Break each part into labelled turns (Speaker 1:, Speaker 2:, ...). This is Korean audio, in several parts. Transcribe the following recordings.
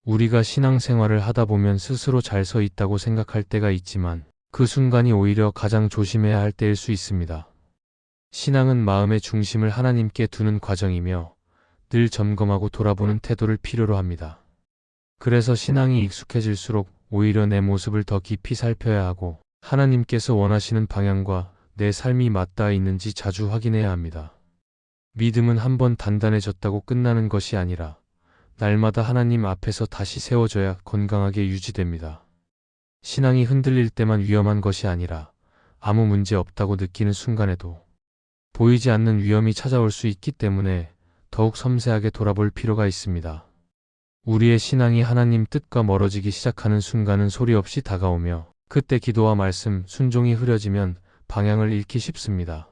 Speaker 1: 우리가 신앙생활을 하다 보면 스스로 잘 서 있다고 생각할 때가 있지만 그 순간이 오히려 가장 조심해야 할 때일 수 있습니다. 신앙은 마음의 중심을 하나님께 두는 과정이며 늘 점검하고 돌아보는 태도를 필요로 합니다. 그래서 신앙이 익숙해질수록 오히려 내 모습을 더 깊이 살펴야 하고 하나님께서 원하시는 방향과 내 삶이 맞닿아 있는지 자주 확인해야 합니다. 믿음은 한번 단단해졌다고 끝나는 것이 아니라 날마다 하나님 앞에서 다시 세워져야 건강하게 유지됩니다. 신앙이 흔들릴 때만 위험한 것이 아니라 아무 문제 없다고 느끼는 순간에도 보이지 않는 위험이 찾아올 수 있기 때문에 더욱 섬세하게 돌아볼 필요가 있습니다. 우리의 신앙이 하나님 뜻과 멀어지기 시작하는 순간은 소리 없이 다가오며 그때 기도와 말씀, 순종이 흐려지면 방향을 잃기 쉽습니다.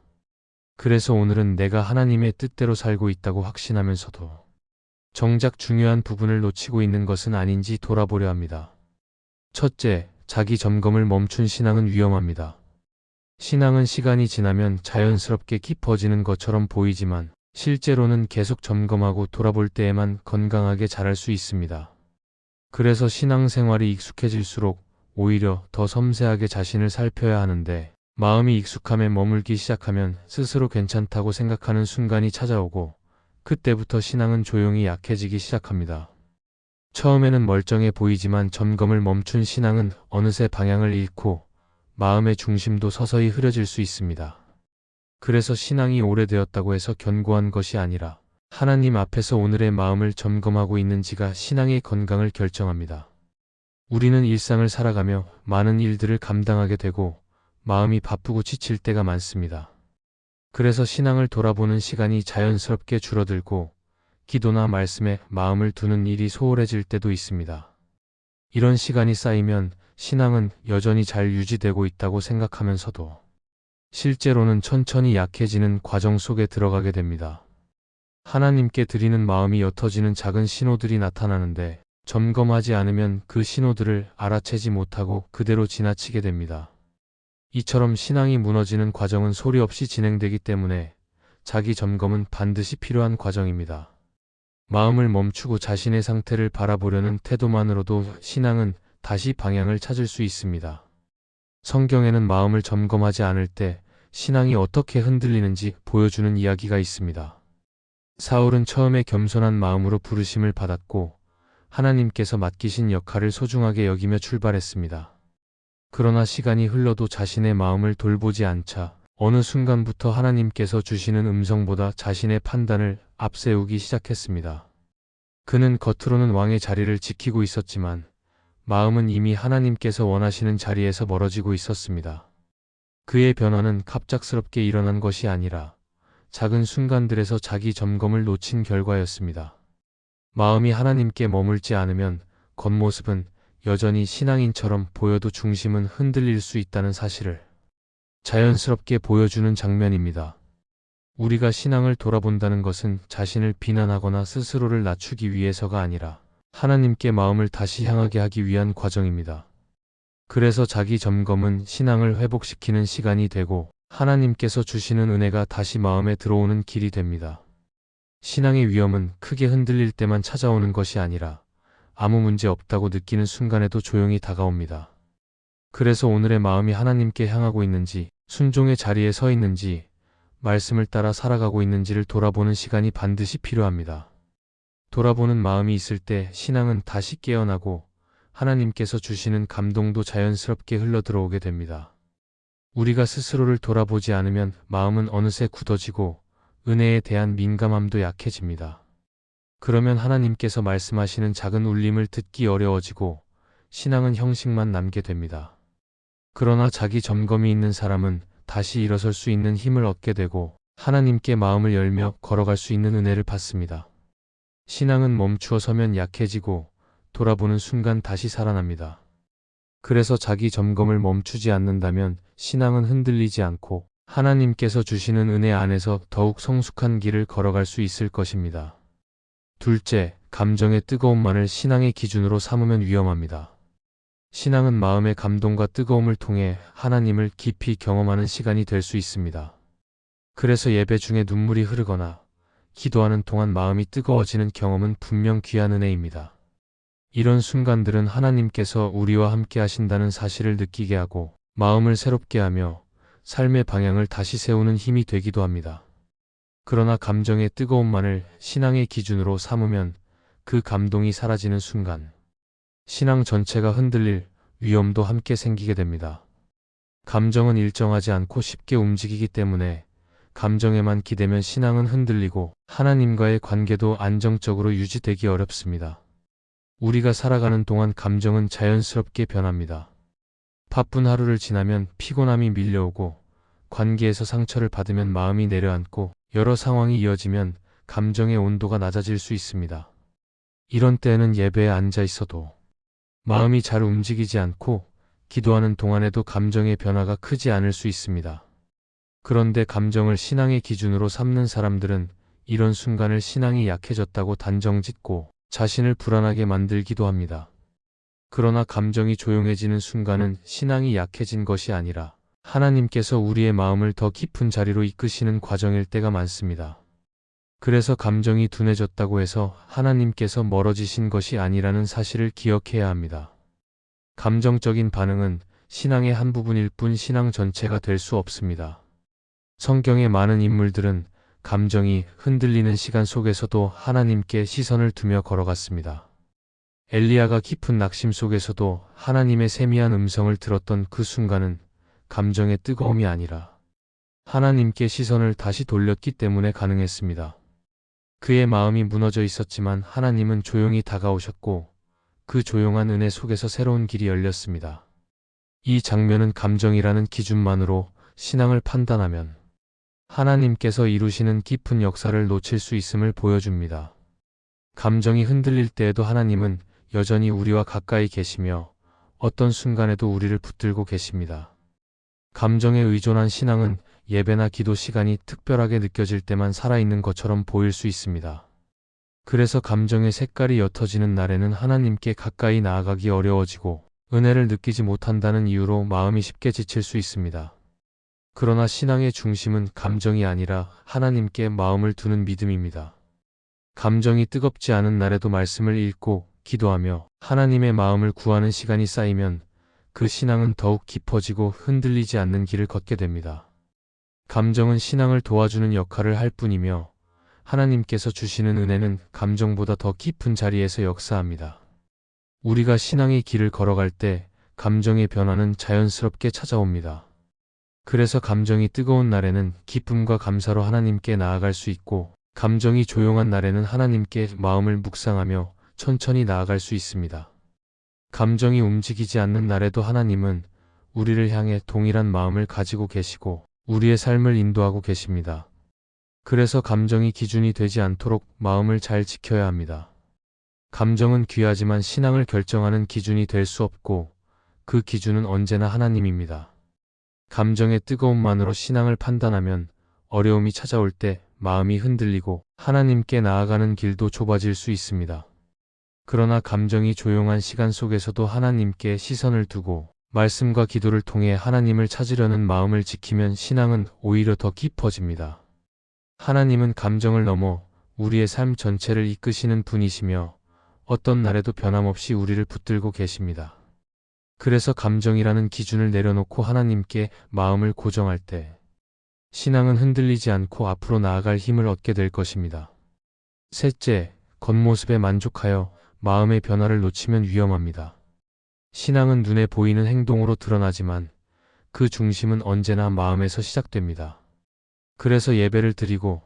Speaker 1: 그래서 오늘은 내가 하나님의 뜻대로 살고 있다고 확신하면서도 정작 중요한 부분을 놓치고 있는 것은 아닌지 돌아보려 합니다. 첫째, 자기 점검을 멈춘 신앙은 위험합니다. 신앙은 시간이 지나면 자연스럽게 깊어지는 것처럼 보이지만 실제로는 계속 점검하고 돌아볼 때에만 건강하게 자랄 수 있습니다. 그래서 신앙생활이 익숙해질수록 오히려 더 섬세하게 자신을 살펴야 하는데 마음이 익숙함에 머물기 시작하면 스스로 괜찮다고 생각하는 순간이 찾아오고 그때부터 신앙은 조용히 약해지기 시작합니다. 처음에는 멀쩡해 보이지만 점검을 멈춘 신앙은 어느새 방향을 잃고 마음의 중심도 서서히 흐려질 수 있습니다. 그래서 신앙이 오래되었다고 해서 견고한 것이 아니라 하나님 앞에서 오늘의 마음을 점검하고 있는지가 신앙의 건강을 결정합니다. 우리는 일상을 살아가며 많은 일들을 감당하게 되고 마음이 바쁘고 지칠 때가 많습니다. 그래서 신앙을 돌아보는 시간이 자연스럽게 줄어들고 기도나 말씀에 마음을 두는 일이 소홀해질 때도 있습니다. 이런 시간이 쌓이면 신앙은 여전히 잘 유지되고 있다고 생각하면서도 실제로는 천천히 약해지는 과정 속에 들어가게 됩니다. 하나님께 드리는 마음이 옅어지는 작은 신호들이 나타나는데 점검하지 않으면 그 신호들을 알아채지 못하고 그대로 지나치게 됩니다. 이처럼 신앙이 무너지는 과정은 소리 없이 진행되기 때문에 자기 점검은 반드시 필요한 과정입니다. 마음을 멈추고 자신의 상태를 바라보려는 태도만으로도 신앙은 다시 방향을 찾을 수 있습니다. 성경에는 마음을 점검하지 않을 때 신앙이 어떻게 흔들리는지 보여주는 이야기가 있습니다. 사울은 처음에 겸손한 마음으로 부르심을 받았고 하나님께서 맡기신 역할을 소중하게 여기며 출발했습니다. 그러나 시간이 흘러도 자신의 마음을 돌보지 않자 어느 순간부터 하나님께서 주시는 음성보다 자신의 판단을 앞세우기 시작했습니다. 그는 겉으로는 왕의 자리를 지키고 있었지만 마음은 이미 하나님께서 원하시는 자리에서 멀어지고 있었습니다. 그의 변화는 갑작스럽게 일어난 것이 아니라 작은 순간들에서 자기 점검을 놓친 결과였습니다. 마음이 하나님께 머물지 않으면 겉모습은 여전히 신앙인처럼 보여도 중심은 흔들릴 수 있다는 사실을 자연스럽게 보여주는 장면입니다. 우리가 신앙을 돌아본다는 것은 자신을 비난하거나 스스로를 낮추기 위해서가 아니라 하나님께 마음을 다시 향하게 하기 위한 과정입니다. 그래서 자기 점검은 신앙을 회복시키는 시간이 되고 하나님께서 주시는 은혜가 다시 마음에 들어오는 길이 됩니다. 신앙의 위험은 크게 흔들릴 때만 찾아오는 것이 아니라 아무 문제 없다고 느끼는 순간에도 조용히 다가옵니다. 그래서 오늘의 마음이 하나님께 향하고 있는지, 순종의 자리에 서 있는지, 말씀을 따라 살아가고 있는지를 돌아보는 시간이 반드시 필요합니다. 돌아보는 마음이 있을 때 신앙은 다시 깨어나고 하나님께서 주시는 감동도 자연스럽게 흘러들어오게 됩니다. 우리가 스스로를 돌아보지 않으면 마음은 어느새 굳어지고 은혜에 대한 민감함도 약해집니다. 그러면 하나님께서 말씀하시는 작은 울림을 듣기 어려워지고 신앙은 형식만 남게 됩니다. 그러나 자기 점검이 있는 사람은 다시 일어설 수 있는 힘을 얻게 되고 하나님께 마음을 열며 걸어갈 수 있는 은혜를 받습니다. 신앙은 멈추어 서면 약해지고 돌아보는 순간 다시 살아납니다. 그래서 자기 점검을 멈추지 않는다면 신앙은 흔들리지 않고 하나님께서 주시는 은혜 안에서 더욱 성숙한 길을 걸어갈 수 있을 것입니다. 둘째, 감정의 뜨거움만을 신앙의 기준으로 삼으면 위험합니다. 신앙은 마음의 감동과 뜨거움을 통해 하나님을 깊이 경험하는 시간이 될 수 있습니다. 그래서 예배 중에 눈물이 흐르거나 기도하는 동안 마음이 뜨거워지는 경험은 분명 귀한 은혜입니다. 이런 순간들은 하나님께서 우리와 함께 하신다는 사실을 느끼게 하고 마음을 새롭게 하며 삶의 방향을 다시 세우는 힘이 되기도 합니다. 그러나 감정의 뜨거움만을 신앙의 기준으로 삼으면 그 감동이 사라지는 순간 신앙 전체가 흔들릴 위험도 함께 생기게 됩니다. 감정은 일정하지 않고 쉽게 움직이기 때문에 감정에만 기대면 신앙은 흔들리고 하나님과의 관계도 안정적으로 유지되기 어렵습니다. 우리가 살아가는 동안 감정은 자연스럽게 변합니다. 바쁜 하루를 지나면 피곤함이 밀려오고 관계에서 상처를 받으면 마음이 내려앉고 여러 상황이 이어지면 감정의 온도가 낮아질 수 있습니다. 이런 때에는 예배에 앉아 있어도 마음이 잘 움직이지 않고 기도하는 동안에도 감정의 변화가 크지 않을 수 있습니다. 그런데 감정을 신앙의 기준으로 삼는 사람들은 이런 순간을 신앙이 약해졌다고 단정짓고 자신을 불안하게 만들기도 합니다. 그러나 감정이 조용해지는 순간은 신앙이 약해진 것이 아니라 하나님께서 우리의 마음을 더 깊은 자리로 이끄시는 과정일 때가 많습니다. 그래서 감정이 둔해졌다고 해서 하나님께서 멀어지신 것이 아니라는 사실을 기억해야 합니다. 감정적인 반응은 신앙의 한 부분일 뿐 신앙 전체가 될 수 없습니다. 성경의 많은 인물들은 감정이 흔들리는 시간 속에서도 하나님께 시선을 두며 걸어갔습니다. 엘리야가 깊은 낙심 속에서도 하나님의 세미한 음성을 들었던 그 순간은 감정의 뜨거움이 아니라 하나님께 시선을 다시 돌렸기 때문에 가능했습니다. 그의 마음이 무너져 있었지만 하나님은 조용히 다가오셨고 그 조용한 은혜 속에서 새로운 길이 열렸습니다. 이 장면은 감정이라는 기준만으로 신앙을 판단하면 하나님께서 이루시는 깊은 역사를 놓칠 수 있음을 보여줍니다. 감정이 흔들릴 때에도 하나님은 여전히 우리와 가까이 계시며 어떤 순간에도 우리를 붙들고 계십니다. 감정에 의존한 신앙은 예배나 기도 시간이 특별하게 느껴질 때만 살아있는 것처럼 보일 수 있습니다. 그래서 감정의 색깔이 옅어지는 날에는 하나님께 가까이 나아가기 어려워지고 은혜를 느끼지 못한다는 이유로 마음이 쉽게 지칠 수 있습니다. 그러나 신앙의 중심은 감정이 아니라 하나님께 마음을 두는 믿음입니다. 감정이 뜨겁지 않은 날에도 말씀을 읽고 기도하며 하나님의 마음을 구하는 시간이 쌓이면 그 신앙은 더욱 깊어지고 흔들리지 않는 길을 걷게 됩니다. 감정은 신앙을 도와주는 역할을 할 뿐이며 하나님께서 주시는 은혜는 감정보다 더 깊은 자리에서 역사합니다. 우리가 신앙의 길을 걸어갈 때 감정의 변화는 자연스럽게 찾아옵니다. 그래서 감정이 뜨거운 날에는 기쁨과 감사로 하나님께 나아갈 수 있고 감정이 조용한 날에는 하나님께 마음을 묵상하며 천천히 나아갈 수 있습니다. 감정이 움직이지 않는 날에도 하나님은 우리를 향해 동일한 마음을 가지고 계시고 우리의 삶을 인도하고 계십니다. 그래서 감정이 기준이 되지 않도록 마음을 잘 지켜야 합니다. 감정은 귀하지만 신앙을 결정하는 기준이 될 수 없고 그 기준은 언제나 하나님입니다. 감정의 뜨거움만으로 신앙을 판단하면 어려움이 찾아올 때 마음이 흔들리고 하나님께 나아가는 길도 좁아질 수 있습니다. 그러나 감정이 조용한 시간 속에서도 하나님께 시선을 두고 말씀과 기도를 통해 하나님을 찾으려는 마음을 지키면 신앙은 오히려 더 깊어집니다. 하나님은 감정을 넘어 우리의 삶 전체를 이끄시는 분이시며 어떤 날에도 변함없이 우리를 붙들고 계십니다. 그래서 감정이라는 기준을 내려놓고 하나님께 마음을 고정할 때 신앙은 흔들리지 않고 앞으로 나아갈 힘을 얻게 될 것입니다. 셋째, 겉모습에 만족하여 마음의 변화를 놓치면 위험합니다. 신앙은 눈에 보이는 행동으로 드러나지만 그 중심은 언제나 마음에서 시작됩니다. 그래서 예배를 드리고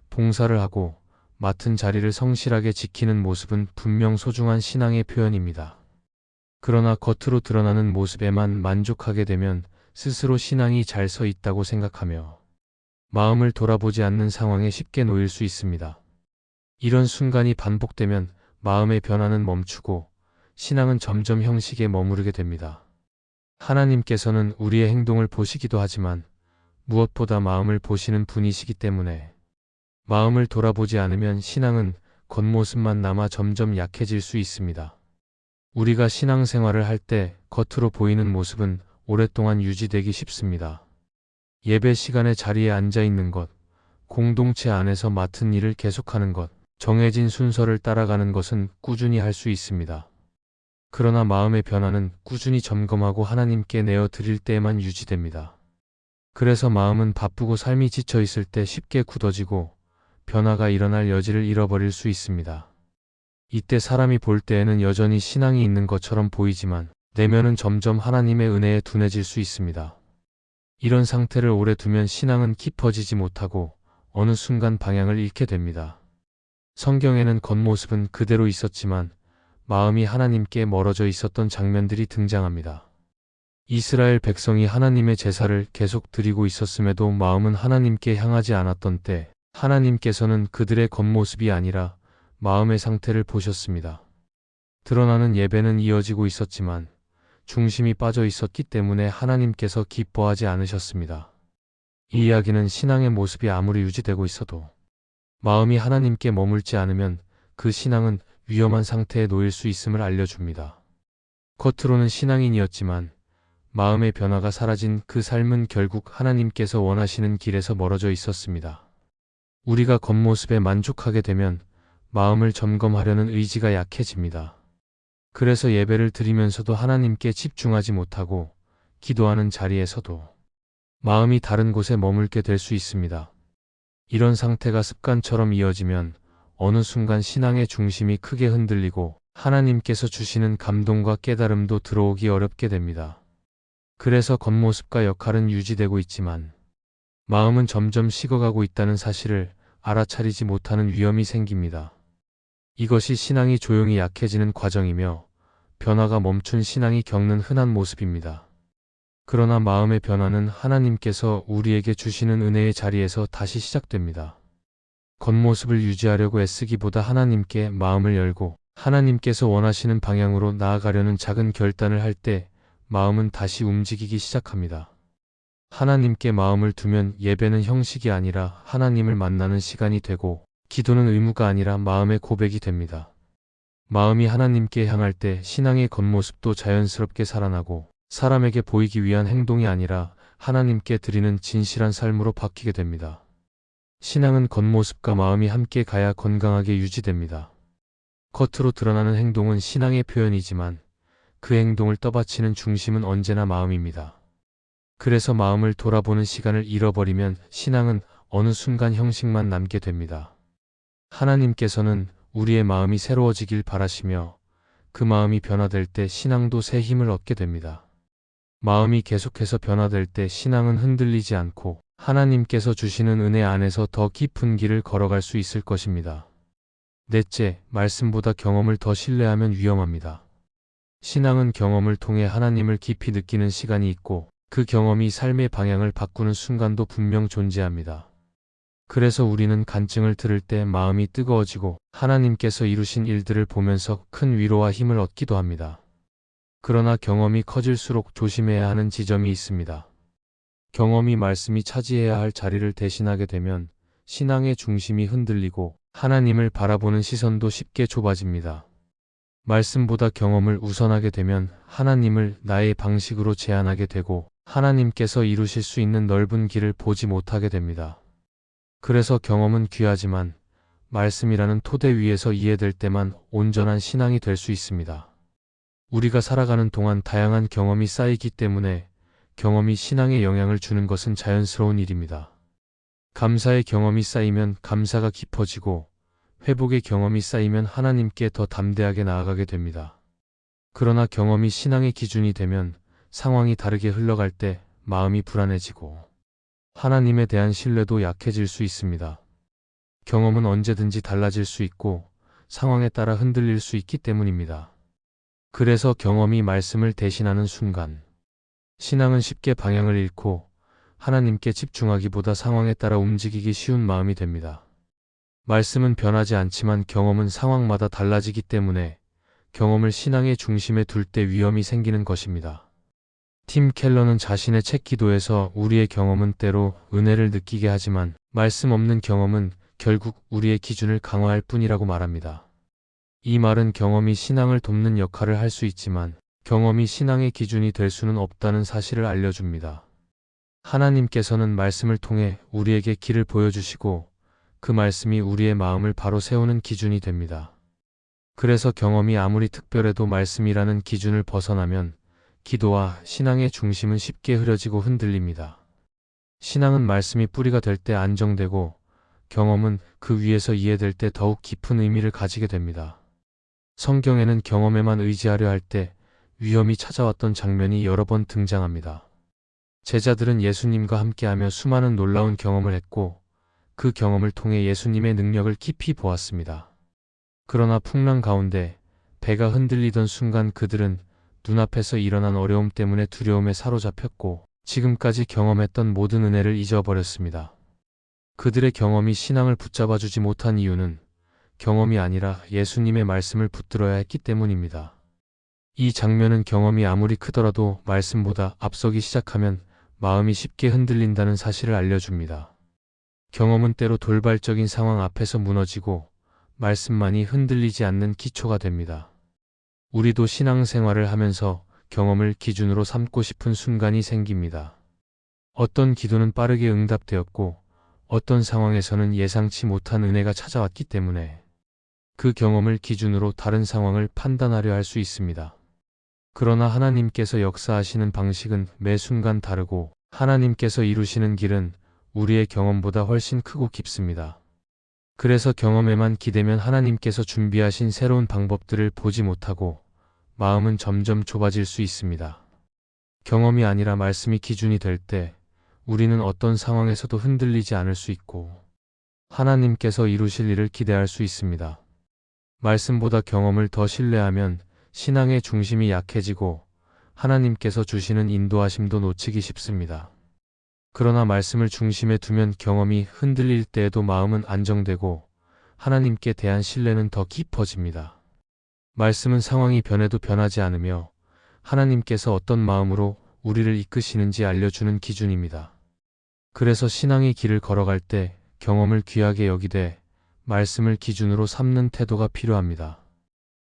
Speaker 1: 봉사를 하고 맡은 자리를 성실하게 지키는 모습은 분명 소중한 신앙의 표현입니다. 그러나 겉으로 드러나는 모습에만 만족하게 되면 스스로 신앙이 잘 서 있다고 생각하며 마음을 돌아보지 않는 상황에 쉽게 놓일 수 있습니다. 이런 순간이 반복되면 마음의 변화는 멈추고 신앙은 점점 형식에 머무르게 됩니다. 하나님께서는 우리의 행동을 보시기도 하지만 무엇보다 마음을 보시는 분이시기 때문에 마음을 돌아보지 않으면 신앙은 겉모습만 남아 점점 약해질 수 있습니다. 우리가 신앙생활을 할 때 겉으로 보이는 모습은 오랫동안 유지되기 쉽습니다. 예배 시간에 자리에 앉아 있는 것, 공동체 안에서 맡은 일을 계속하는 것, 정해진 순서를 따라가는 것은 꾸준히 할 수 있습니다. 그러나 마음의 변화는 꾸준히 점검하고 하나님께 내어 드릴 때에만 유지됩니다. 그래서 마음은 바쁘고 삶이 지쳐 있을 때 쉽게 굳어지고 변화가 일어날 여지를 잃어버릴 수 있습니다. 이때 사람이 볼 때에는 여전히 신앙이 있는 것처럼 보이지만 내면은 점점 하나님의 은혜에 둔해질 수 있습니다. 이런 상태를 오래 두면 신앙은 깊어지지 못하고 어느 순간 방향을 잃게 됩니다. 성경에는 겉모습은 그대로 있었지만 마음이 하나님께 멀어져 있었던 장면들이 등장합니다. 이스라엘 백성이 하나님의 제사를 계속 드리고 있었음에도 마음은 하나님께 향하지 않았던 때 하나님께서는 그들의 겉모습이 아니라 마음의 상태를 보셨습니다. 드러나는 예배는 이어지고 있었지만 중심이 빠져 있었기 때문에 하나님께서 기뻐하지 않으셨습니다. 이 이야기는 신앙의 모습이 아무리 유지되고 있어도 마음이 하나님께 머물지 않으면 그 신앙은 위험한 상태에 놓일 수 있음을 알려줍니다. 겉으로는 신앙인이었지만 마음의 변화가 사라진 그 삶은 결국 하나님께서 원하시는 길에서 멀어져 있었습니다. 우리가 겉모습에 만족하게 되면 마음을 점검하려는 의지가 약해집니다. 그래서 예배를 드리면서도 하나님께 집중하지 못하고 기도하는 자리에서도 마음이 다른 곳에 머물게 될 수 있습니다. 이런 상태가 습관처럼 이어지면 어느 순간 신앙의 중심이 크게 흔들리고 하나님께서 주시는 감동과 깨달음도 들어오기 어렵게 됩니다. 그래서 겉모습과 역할은 유지되고 있지만 마음은 점점 식어가고 있다는 사실을 알아차리지 못하는 위험이 생깁니다. 이것이 신앙이 조용히 약해지는 과정이며 변화가 멈춘 신앙이 겪는 흔한 모습입니다. 그러나 마음의 변화는 하나님께서 우리에게 주시는 은혜의 자리에서 다시 시작됩니다. 겉모습을 유지하려고 애쓰기보다 하나님께 마음을 열고 하나님께서 원하시는 방향으로 나아가려는 작은 결단을 할 때 마음은 다시 움직이기 시작합니다. 하나님께 마음을 두면 예배는 형식이 아니라 하나님을 만나는 시간이 되고 기도는 의무가 아니라 마음의 고백이 됩니다. 마음이 하나님께 향할 때 신앙의 겉모습도 자연스럽게 살아나고 사람에게 보이기 위한 행동이 아니라 하나님께 드리는 진실한 삶으로 바뀌게 됩니다. 신앙은 겉모습과 마음이 함께 가야 건강하게 유지됩니다. 겉으로 드러나는 행동은 신앙의 표현이지만 그 행동을 떠받치는 중심은 언제나 마음입니다. 그래서 마음을 돌아보는 시간을 잃어버리면 신앙은 어느 순간 형식만 남게 됩니다. 하나님께서는 우리의 마음이 새로워지길 바라시며 그 마음이 변화될 때 신앙도 새 힘을 얻게 됩니다. 마음이 계속해서 변화될 때 신앙은 흔들리지 않고 하나님께서 주시는 은혜 안에서 더 깊은 길을 걸어갈 수 있을 것입니다. 넷째, 말씀보다 경험을 더 신뢰하면 위험합니다. 신앙은 경험을 통해 하나님을 깊이 느끼는 시간이 있고 그 경험이 삶의 방향을 바꾸는 순간도 분명 존재합니다. 그래서 우리는 간증을 들을 때 마음이 뜨거워지고 하나님께서 이루신 일들을 보면서 큰 위로와 힘을 얻기도 합니다. 그러나 경험이 커질수록 조심해야 하는 지점이 있습니다. 경험이 말씀이 차지해야 할 자리를 대신하게 되면 신앙의 중심이 흔들리고 하나님을 바라보는 시선도 쉽게 좁아집니다. 말씀보다 경험을 우선하게 되면 하나님을 나의 방식으로 제한하게 되고 하나님께서 이루실 수 있는 넓은 길을 보지 못하게 됩니다. 그래서 경험은 귀하지만 말씀이라는 토대 위에서 이해될 때만 온전한 신앙이 될 수 있습니다. 우리가 살아가는 동안 다양한 경험이 쌓이기 때문에 경험이 신앙에 영향을 주는 것은 자연스러운 일입니다. 감사의 경험이 쌓이면 감사가 깊어지고 회복의 경험이 쌓이면 하나님께 더 담대하게 나아가게 됩니다. 그러나 경험이 신앙의 기준이 되면 상황이 다르게 흘러갈 때 마음이 불안해지고 하나님에 대한 신뢰도 약해질 수 있습니다. 경험은 언제든지 달라질 수 있고 상황에 따라 흔들릴 수 있기 때문입니다. 그래서 경험이 말씀을 대신하는 순간 신앙은 쉽게 방향을 잃고 하나님께 집중하기보다 상황에 따라 움직이기 쉬운 마음이 됩니다. 말씀은 변하지 않지만 경험은 상황마다 달라지기 때문에 경험을 신앙의 중심에 둘 때 위험이 생기는 것입니다. 팀 켈러는 자신의 책 기도에서 우리의 경험은 때로 은혜를 느끼게 하지만 말씀 없는 경험은 결국 우리의 기준을 강화할 뿐이라고 말합니다. 이 말은 경험이 신앙을 돕는 역할을 할 수 있지만 경험이 신앙의 기준이 될 수는 없다는 사실을 알려줍니다. 하나님께서는 말씀을 통해 우리에게 길을 보여주시고 그 말씀이 우리의 마음을 바로 세우는 기준이 됩니다. 그래서 경험이 아무리 특별해도 말씀이라는 기준을 벗어나면 기도와 신앙의 중심은 쉽게 흐려지고 흔들립니다. 신앙은 말씀이 뿌리가 될 때 안정되고 경험은 그 위에서 이해될 때 더욱 깊은 의미를 가지게 됩니다. 성경에는 경험에만 의지하려 할 때 위험이 찾아왔던 장면이 여러 번 등장합니다. 제자들은 예수님과 함께하며 수많은 놀라운 경험을 했고 그 경험을 통해 예수님의 능력을 깊이 보았습니다. 그러나 풍랑 가운데 배가 흔들리던 순간 그들은 눈앞에서 일어난 어려움 때문에 두려움에 사로잡혔고 지금까지 경험했던 모든 은혜를 잊어버렸습니다. 그들의 경험이 신앙을 붙잡아주지 못한 이유는 경험이 아니라 예수님의 말씀을 붙들어야 했기 때문입니다. 이 장면은 경험이 아무리 크더라도 말씀보다 앞서기 시작하면 마음이 쉽게 흔들린다는 사실을 알려줍니다. 경험은 때로 돌발적인 상황 앞에서 무너지고 말씀만이 흔들리지 않는 기초가 됩니다. 우리도 신앙생활을 하면서 경험을 기준으로 삼고 싶은 순간이 생깁니다. 어떤 기도는 빠르게 응답되었고 어떤 상황에서는 예상치 못한 은혜가 찾아왔기 때문에 그 경험을 기준으로 다른 상황을 판단하려 할 수 있습니다. 그러나 하나님께서 역사하시는 방식은 매 순간 다르고 하나님께서 이루시는 길은 우리의 경험보다 훨씬 크고 깊습니다. 그래서 경험에만 기대면 하나님께서 준비하신 새로운 방법들을 보지 못하고 마음은 점점 좁아질 수 있습니다. 경험이 아니라 말씀이 기준이 될 때 우리는 어떤 상황에서도 흔들리지 않을 수 있고 하나님께서 이루실 일을 기대할 수 있습니다. 말씀보다 경험을 더 신뢰하면 신앙의 중심이 약해지고 하나님께서 주시는 인도하심도 놓치기 쉽습니다. 그러나 말씀을 중심에 두면 경험이 흔들릴 때에도 마음은 안정되고 하나님께 대한 신뢰는 더 깊어집니다. 말씀은 상황이 변해도 변하지 않으며 하나님께서 어떤 마음으로 우리를 이끄시는지 알려주는 기준입니다. 그래서 신앙의 길을 걸어갈 때 경험을 귀하게 여기되 말씀을 기준으로 삼는 태도가 필요합니다.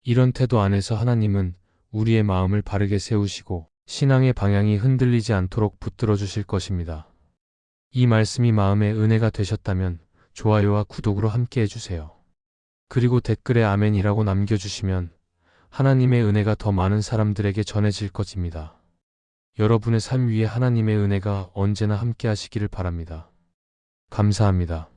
Speaker 1: 이런 태도 안에서 하나님은 우리의 마음을 바르게 세우시고 신앙의 방향이 흔들리지 않도록 붙들어 주실 것입니다. 이 말씀이 마음의 은혜가 되셨다면 좋아요와 구독으로 함께 해주세요. 그리고 댓글에 아멘이라고 남겨주시면 하나님의 은혜가 더 많은 사람들에게 전해질 것입니다. 여러분의 삶 위에 하나님의 은혜가 언제나 함께 하시기를 바랍니다. 감사합니다.